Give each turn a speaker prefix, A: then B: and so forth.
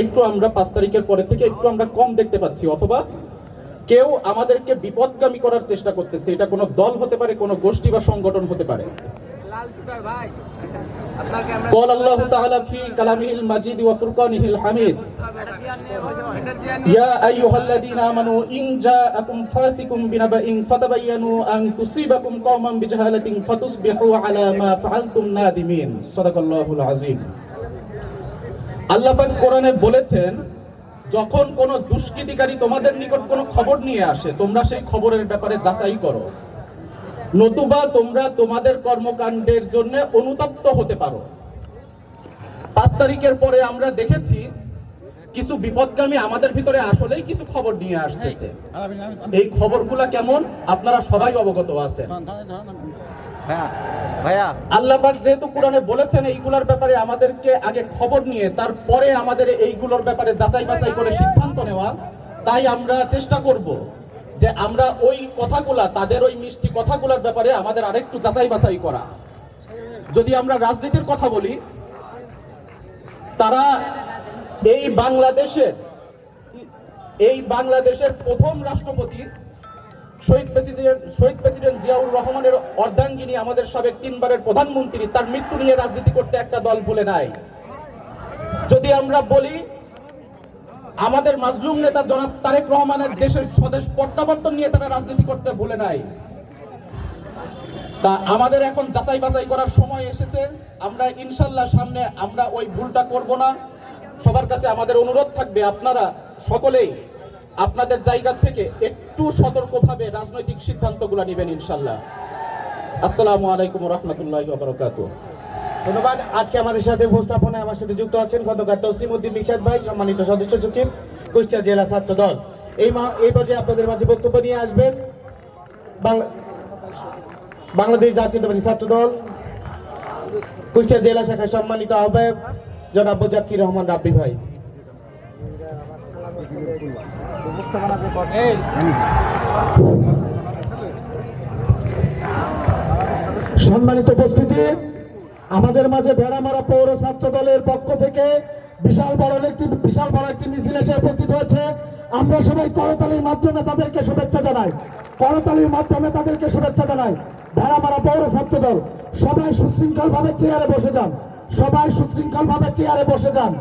A: একটু আমরা 5 তারিখের পরে থেকে একটু আমরা কম দেখতে পাচ্ছি, অথবা কেউ আমাদেরকে বিপদগামী করার চেষ্টা করতেছে। এটা কোনো দল হতে পারে, কোনো গোষ্ঠী বা সংগঠন হতে পারে। قال الله تعالى في كلامه المجيد وفرقانه الحميد يا أيها الذين آمنوا إن جاءكم فاسق بنبأ فتبينوا أن تصيبكم قوما بجهالة فتصبحوا على ما فعلتم نادمين صدق الله العظيم। আল্লাহ পাক কোরআনে বলেছেন, যখন কোন দুষ্কৃতিকারী তোমাদের নিকট কোন খবর নিয়ে আসে তোমরা সেই খবরের ব্যাপারে যাচাই করো, নতুবা তোমরা তোমাদের কর্মকাণ্ডের জন্য অনুতপ্ত হতে পারো। 5 তারিখের পরে আমরা দেখেছি কিছু বিপদগামী আমাদের ভিতরে আসলেই কিছু খবর নিয়ে আসতেছে। এই খবরগুলা কেমন আপনারা সবাই অবগত আছেন। আল্লাহ পাক যেহেতু কোরআনে বলেছেন এইগুলোর ব্যাপারে আমাদেরকে আগে খবর নিয়ে তারপরে আমাদের এইগুলোর ব্যাপারে যাচাই বাছাই করে সিদ্ধান্ত নেওয়া, তাই আমরা চেষ্টা করব যে আমরা ওই কথাগুলা, তাদের ওই মিষ্টি কথাগুলোর ব্যাপারে আমাদের আরেকটু যাচাই বাছাই করা। যদি আমরা রাজনীতির কথা বলি, তারা এই বাংলাদেশের প্রথম রাষ্ট্রপতি শহীদ প্রেসিডেন্ট জিয়াউর রহমানের অর্ধাঙ্গিনী, আমাদের সাবেক 3 বারের প্রধানমন্ত্রী, তার মৃত্যু নিয়ে রাজনীতি করতে একটা দল ভুলে নাই। যদি আমরা বলি আমাদের মাজলুম নেতা জনাব তারেক রহমানের দেশের স্বদেশ প্রত্যাবর্তন নিয়ে তারা রাজনীতি করতে ভুলে নাই। তা আমাদের এখন যাচাই বাছাই করার সময় এসেছে। আমরা ইনশাল্লাহ সামনে আমরা ওই ভুলটা করব না। সবার কাছে আমাদের অনুরোধ থাকবে, আপনারা সকলেই আপনাদের জায়গা থেকে একটু সতর্কভাবে রাজনৈতিক সিদ্ধান্তগুলো নেবেন ইনশাল্লাহ। আসসালামু আলাইকুম ওয়া রাহমাতুল্লাহি ওয়া বারাকাতুহু।
B: ধন্যবাদ। আজকে আমাদের সাথে উপস্থাপনায় আমার সাথে যুক্ত আছেন খন্দকার তসলিম উদ্দিন মিকসাদ ভাই, সম্মানিত সদস্য সচিব কুষ্টিয়া জেলা ছাত্র দল। এই পর্যায়ে আপনাদের মাঝে বক্তব্য নিয়ে আসবেন বাংলাদেশ জাতীয়তাবাদী ছাত্র দল কুষ্টিয়া জেলা শাখার সম্মানিত আহ্বায়ক জনাব জাকির রহমান রাব্বি ভাই। সম্মানিত উপস্থিতি, আমাদের মাঝে ভেড়ামারা পৌর ছাত্র দলের পক্ষ থেকে বিশাল বড় একটি মিছিল এসে উপস্থিত হয়েছে। আমরা সবাই করতালির মাধ্যমে তাদেরকে শুভেচ্ছা জানাই। ভেড়ামারা পৌর ছাত্র দল সবাই সুশৃঙ্খল ভাবে চেয়ারে বসে যান।